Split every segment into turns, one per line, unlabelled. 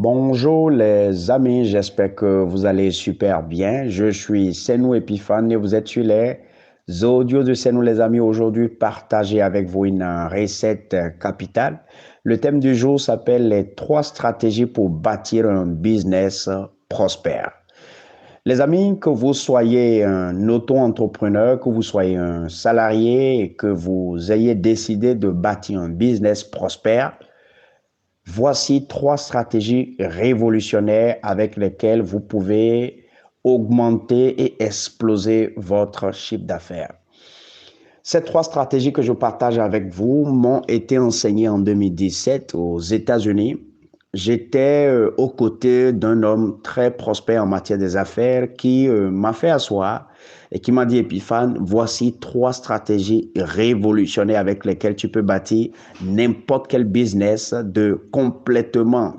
Bonjour les amis, j'espère que vous allez super bien. Je suis Senou Epiphane et vous êtes sur les audios de Senou les amis. Aujourd'hui, partager avec vous une recette capitale. Le thème du jour s'appelle les trois stratégies pour bâtir un business prospère. Les amis, que vous soyez un auto-entrepreneur, que vous soyez un salarié et que vous ayez décidé de bâtir un business prospère, voici trois stratégies révolutionnaires avec lesquelles vous pouvez augmenter et exploser votre chiffre d'affaires. Ces trois stratégies que je partage avec vous m'ont été enseignées en 2017 aux États-Unis. J'étais aux côtés d'un homme très prospère en matière des affaires qui m'a fait asseoir et qui m'a dit, Epiphane, voici trois stratégies révolutionnaires avec lesquelles tu peux bâtir n'importe quel business de complètement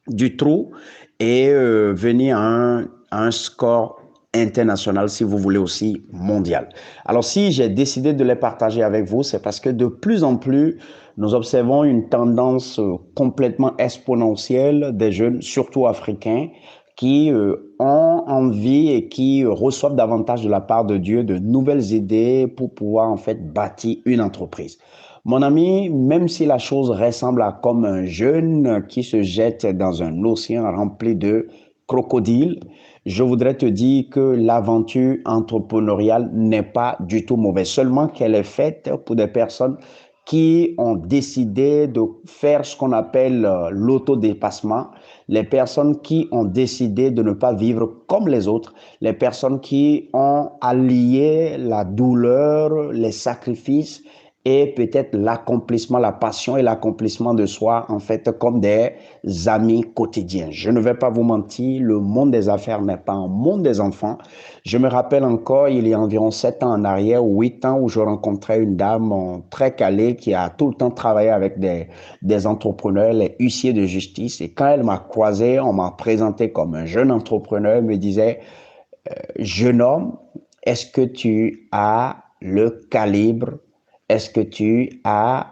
du trou et venir à un score international, si vous voulez aussi mondial. Alors, si j'ai décidé de les partager avec vous, c'est parce que de plus en plus, nous observons une tendance complètement exponentielle des jeunes, surtout africains, qui ont envie et qui reçoivent davantage de la part de Dieu de nouvelles idées pour pouvoir en fait bâtir une entreprise. Mon ami, même si la chose ressemble à comme un jeune qui se jette dans un océan rempli de crocodiles, je voudrais te dire que l'aventure entrepreneuriale n'est pas du tout mauvaise, seulement qu'elle est faite pour des personnes qui ont décidé de faire ce qu'on appelle l'autodépassement, les personnes qui ont décidé de ne pas vivre comme les autres, les personnes qui ont allié la douleur, les sacrifices et peut-être l'accomplissement, la passion et l'accomplissement de soi, en fait, comme des amis quotidiens. Je ne vais pas vous mentir, le monde des affaires n'est pas un monde des enfants. Je me rappelle encore, il y a environ 7 ans en arrière, ou 8 ans, où je rencontrais une dame très calée qui a tout le temps travaillé avec des entrepreneurs, les huissiers de justice. Et quand elle m'a croisé, on m'a présenté comme un jeune entrepreneur, elle me disait, jeune homme, est-ce que tu as le calibre, est-ce que tu as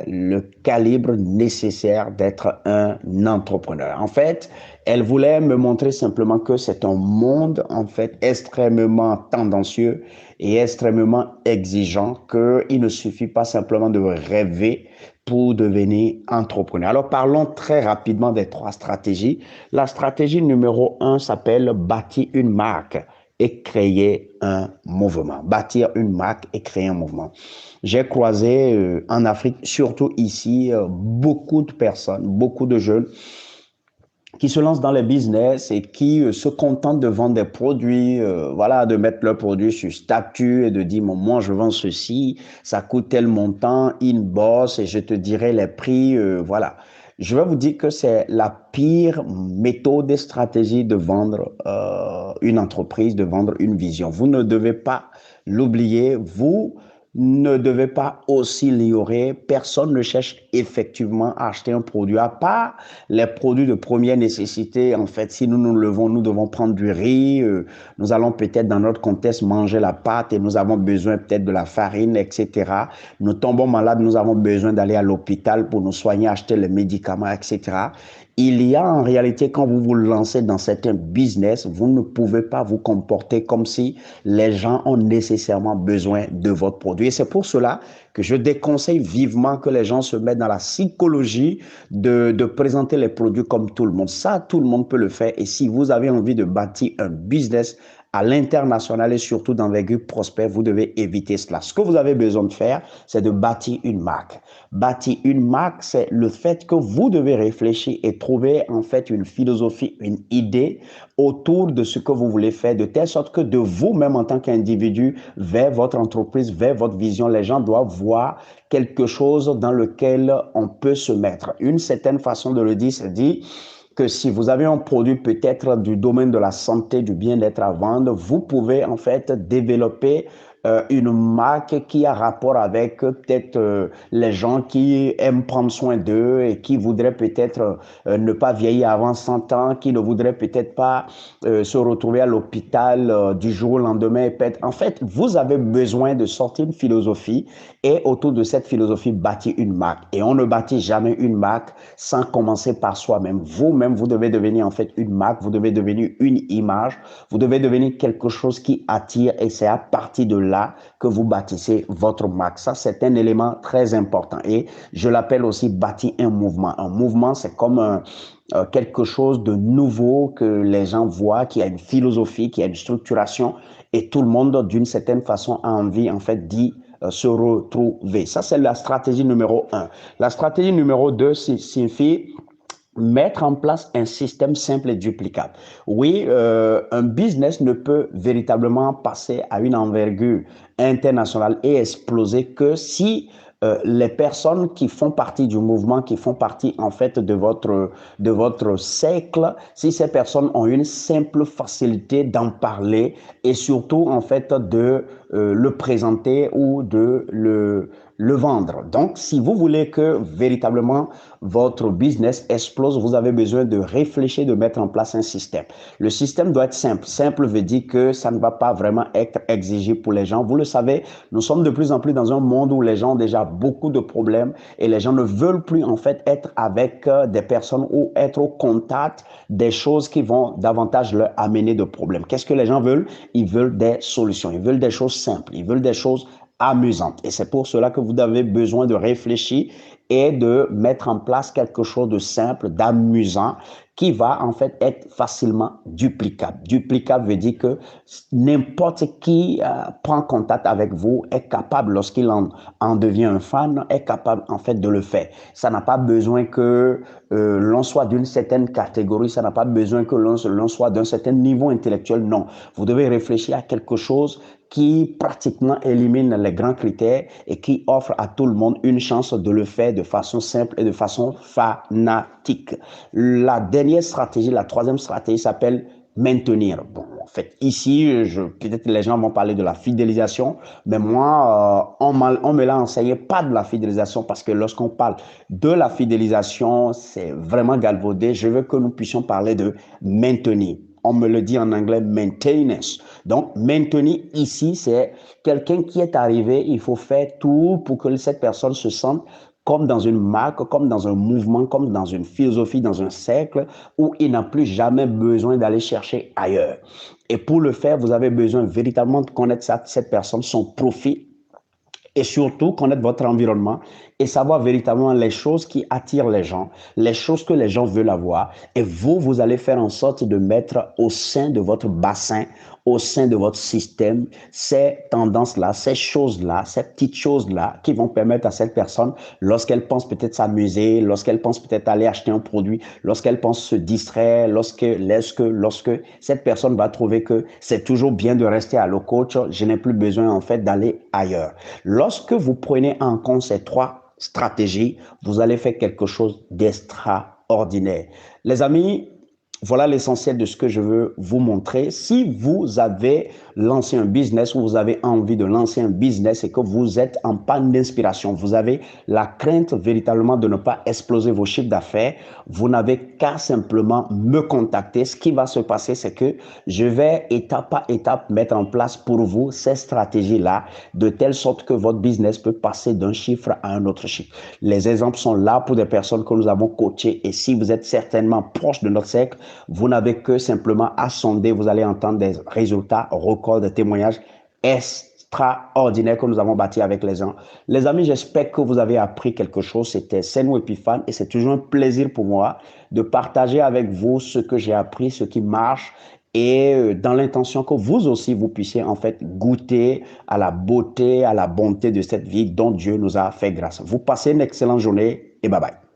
le calibre nécessaire d'être un entrepreneur? En fait, elle voulait me montrer simplement que c'est un monde, en fait, extrêmement tendancieux et extrêmement exigeant, qu'il ne suffit pas simplement de rêver pour devenir entrepreneur. Alors, parlons très rapidement des trois stratégies. La stratégie numéro un s'appelle bâtir une marque et créer un mouvement. Bâtir une marque et créer un mouvement. J'ai croisé en Afrique, surtout ici, beaucoup de personnes, beaucoup de jeunes qui se lancent dans les business et qui se contentent de vendre des produits, voilà, de mettre leurs produits sur statut et de dire, moi, je vends ceci, ça coûte tel montant, inbox et je te dirai les prix, voilà. Je vais vous dire que c'est la pire méthode et stratégie de vendre une entreprise, de vendre une vision. Vous ne devez pas l'oublier, vous ne devez pas aussi l'ignorer. Personne ne cherche effectivement à acheter un produit, à part les produits de première nécessité. En fait, si nous nous levons, nous devons prendre du riz, nous allons peut-être dans notre contexte manger la pâte et nous avons besoin peut-être de la farine, etc. Nous tombons malades, nous avons besoin d'aller à l'hôpital pour nous soigner, acheter les médicaments, etc. Il y a en réalité, quand vous vous lancez dans certains business, vous ne pouvez pas vous comporter comme si les gens ont nécessairement besoin de votre produit. Et c'est pour cela que je déconseille vivement que les gens se mettent dans la psychologie de présenter les produits comme tout le monde. Ça, tout le monde peut le faire. Et si vous avez envie de bâtir un business à l'international et surtout d'envergure prospère, vous devez éviter cela. Ce que vous avez besoin de faire, c'est de bâtir une marque. Bâtir une marque, c'est le fait que vous devez réfléchir et trouver en fait une philosophie, une idée autour de ce que vous voulez faire, de telle sorte que de vous-même en tant qu'individu, vers votre entreprise, vers votre vision, les gens doivent voir quelque chose dans lequel on peut se mettre. Une certaine façon de le dire, c'est dire que si vous avez un produit peut-être du domaine de la santé, du bien-être à vendre, vous pouvez en fait développer une marque qui a rapport avec peut-être les gens qui aiment prendre soin d'eux et qui voudraient peut-être ne pas vieillir avant 100 ans, qui ne voudraient peut-être pas se retrouver à l'hôpital du jour au lendemain. En fait, vous avez besoin de sortir une philosophie et autour de cette philosophie bâtir une marque. Et on ne bâtit jamais une marque sans commencer par soi-même. Vous-même, vous devez devenir en fait une marque, vous devez devenir une image, vous devez devenir quelque chose qui attire et c'est à partir de là que vous bâtissez votre marque. Ça, c'est un élément très important et je l'appelle aussi bâtir un mouvement. Un mouvement, c'est comme quelque chose de nouveau que les gens voient, qui a une philosophie, qui a une structuration et tout le monde, d'une certaine façon, a envie en fait d'y se retrouver. Ça, c'est la stratégie numéro 1. La stratégie numéro 2 signifie mettre en place un système simple et duplicable. Oui, un business ne peut véritablement passer à une envergure internationale et exploser que si les personnes qui font partie du mouvement, qui font partie en fait de votre cercle, si ces personnes ont une simple facilité d'en parler et surtout en fait de le présenter ou de le vendre. Donc, si vous voulez que véritablement votre business explose, vous avez besoin de réfléchir, de mettre en place un système. Le système doit être simple. Simple veut dire que ça ne va pas vraiment être exigé pour les gens. Vous le savez, nous sommes de plus en plus dans un monde où les gens ont déjà beaucoup de problèmes et les gens ne veulent plus en fait être avec des personnes ou être au contact des choses qui vont davantage leur amener de problèmes. Qu'est-ce que les gens veulent? Ils veulent des solutions, ils veulent des choses simples, ils veulent des choses amusante. Et c'est pour cela que vous avez besoin de réfléchir et de mettre en place quelque chose de simple, d'amusant, qui va en fait être facilement duplicable. Duplicable veut dire que n'importe qui prend contact avec vous est capable, lorsqu'il en devient un fan, est capable en fait de le faire. Ça n'a pas besoin que l'on soit d'une certaine catégorie, ça n'a pas besoin que l'on soit d'un certain niveau intellectuel, non. Vous devez réfléchir à quelque chose qui pratiquement élimine les grands critères et qui offre à tout le monde une chance de le faire de façon simple et de façon fanatique. La dernière stratégie, la troisième stratégie s'appelle maintenir. Bon, en fait, ici, peut-être que les gens vont parler de la fidélisation, mais moi, on me l'a enseigné pas de la fidélisation parce que lorsqu'on parle de la fidélisation, c'est vraiment galvaudé. Je veux que nous puissions parler de maintenir. On me le dit en anglais, maintenance. Donc, maintenir ici, c'est quelqu'un qui est arrivé, il faut faire tout pour que cette personne se sente comme dans une marque, comme dans un mouvement, comme dans une philosophie, dans un cercle où il n'a plus jamais besoin d'aller chercher ailleurs. Et pour le faire, vous avez besoin véritablement de connaître cette personne, son profil, et surtout connaître votre environnement et savoir véritablement les choses qui attirent les gens, les choses que les gens veulent avoir. Et vous allez faire en sorte de mettre au sein de votre bassin, au sein de votre système, ces tendances-là, ces choses-là, ces petites choses-là qui vont permettre à cette personne, lorsqu'elle pense peut-être s'amuser, lorsqu'elle pense peut-être aller acheter un produit, lorsqu'elle pense se distraire, lorsque cette personne va trouver que c'est toujours bien de rester à low coach, je n'ai plus besoin en fait d'aller ailleurs. Lorsque vous prenez en compte ces trois stratégies, vous allez faire quelque chose d'extraordinaire. Les amis, voilà l'essentiel de ce que je veux vous montrer. Si vous avez lancé un business ou vous avez envie de lancer un business et que vous êtes en panne d'inspiration, vous avez la crainte véritablement de ne pas exploser vos chiffres d'affaires, vous n'avez qu'à simplement me contacter. Ce qui va se passer, c'est que je vais étape par étape mettre en place pour vous ces stratégies-là de telle sorte que votre business peut passer d'un chiffre à un autre chiffre. Les exemples sont là pour des personnes que nous avons coachées et si vous êtes certainement proche de notre cercle, vous n'avez que simplement à sonder, vous allez entendre des résultats, records, des témoignages extraordinaires que nous avons bâtis avec les gens. Les amis, j'espère que vous avez appris quelque chose. C'était Senou Epiphane et c'est toujours un plaisir pour moi de partager avec vous ce que j'ai appris, ce qui marche et dans l'intention que vous aussi, vous puissiez en fait goûter à la beauté, à la bonté de cette vie dont Dieu nous a fait grâce. Vous passez une excellente journée et bye bye.